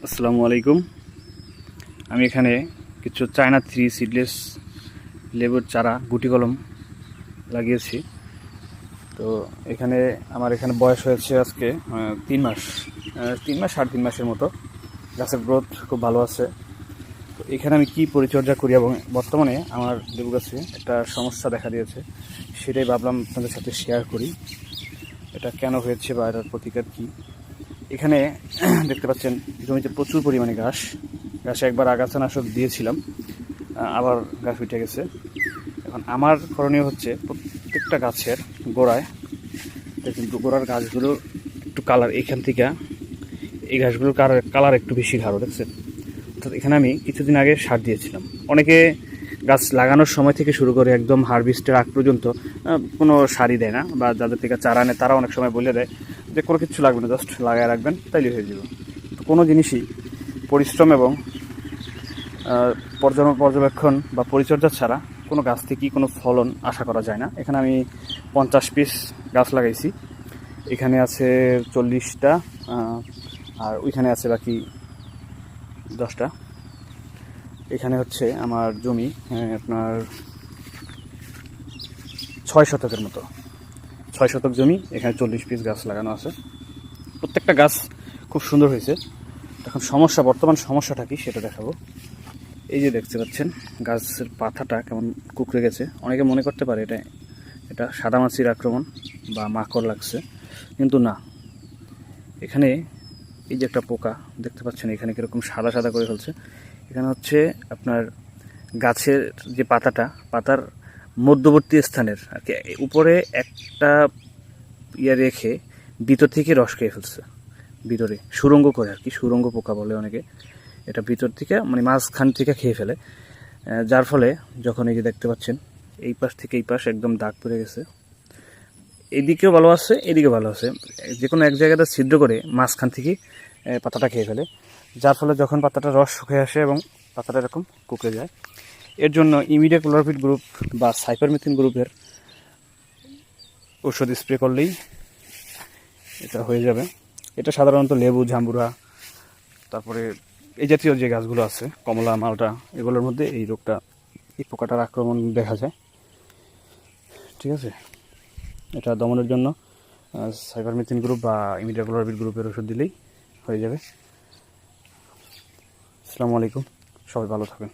আসসালামু আলাইকুম। আমি এখানে কিছু চায়না 3 সিডলেস লেবুর চারা গুটি কলম লাগিয়েছি। তো আমার এখানে বয়স হয়েছে আজকে 3 মাস 3.5 মাসের মতো। গাছের গ্রোথ খুব ভালো আছে। তো এখানে আমি কি পরিচর্যা করি এবং বর্তমানে আমার লেবু গাছে একটা সমস্যা দেখা দিয়েছে, সেটাই ভাবলাম আপনাদের সাথে শেয়ার করি। এটা কেন হয়েছে বা এটার প্রতিকার কী। এখানে দেখতে পাচ্ছেন জমিতে প্রচুর পরিমাণে ঘাসে একবার আগাছানাশক দিয়েছিলাম, আবার ঘাস উঠে গেছে। এখন আমার করণীয় হচ্ছে প্রত্যেকটা গাছের গোড়ায় দেখুন, গোড়ার গাছগুলো একটু কালার, এখান থেকে এই গাছগুলোর কালার একটু বেশি গাঢ় দেখছেন। তো এখানে আমি কিছুদিন আগে সার দিয়েছিলাম। অনেকে গাছ লাগানোর সময় থেকে শুরু করে একদম হারভেস্টের আগ পর্যন্ত কোনো সারই দেয় না, বা যাদের থেকে চারা নেয় তারা অনেক সময় বলে দেয় যে কোনো কিছু লাগবে না, জাস্ট লাগায় রাখবেন তাইলে হয়ে যাবে। তো কোনো জিনিসই পরিশ্রম এবং পর্যবেক্ষণ বা পরিচর্যা ছাড়া কোনো গাছ থেকেই কোনো ফলন আশা করা যায় না। এখানে আমি 50 পিস গাছ লাগাইছি। এখানে আছে 40টা, আর ওইখানে আছে বাকি 10টা। এখানে হচ্ছে আমার জমি আপনার 6 শতকের মতো, 6 শতক জমি। এখানে 40 পিস গাছ লাগানো আছে। প্রত্যেকটা গাছ খুব সুন্দর হয়েছে। এখন বর্তমান সমস্যাটা কি সেটা দেখাবো। এই যে দেখতে পাচ্ছেন গাছের পাতাটা কেমন কুঁকড়ে গেছে। অনেকে মনে করতে পারে এটা সাদামাছির আক্রমণ বা মাকড় লাগছে, কিন্তু না। এখানে এই যে একটা পোকা দেখতে পাচ্ছেন, এখানে কীরকম সাদা সাদা করে ফেলছে। এখানে হচ্ছে আপনার গাছের যে পাতার মধ্যবর্তী স্থানের আর কি উপরে একটা রেখে ভিতর থেকে রস খেয়ে ফেলছে, ভিতরে সুরঙ্গ করে আর কি, সুরঙ্গ পোকা বলে অনেকে। এটা ভিতর থেকে মানে মাঝখান থেকে খেয়ে ফেলে, যার ফলে যখন এই যে দেখতে পাচ্ছেন এই পাশ থেকে এই পাশ একদম দাগ পড়ে গেছে। এদিকেও ভালো আছে, এদিকে ভালো আছে, যে কোনো এক জায়গাটা ছিদ্র করে মাঝখান থেকে পাতাটা খেয়ে ফেলে, যার ফলে যখন পাতাটা রস শুকিয়ে আসে এবং পাতাটা এরকম কুকড়ে যায়। এর জন্য ইমিডাক্লোপিড গ্রুপ বা সাইপারমেথ্রিন গ্রুপের ওষুধ স্প্রে করলেই এটা হয়ে যাবে। এটা সাধারণত লেবু, জাম্বুরা, তারপরে এই জাতীয় যে গাছগুলো আছে, কমলা, মালটা, এগুলোর মধ্যে এই পোকাটার আক্রমণ দেখা যায়। ঠিক আছে, এটা দমনের জন্য সাইপারমেথ্রিন গ্রুপ বা ইমিডাক্লোপিড গ্রুপের ওষুধ দিলেই হয়ে যাবে। আসসালামু আলাইকুম, সবাই ভালো থাকবেন।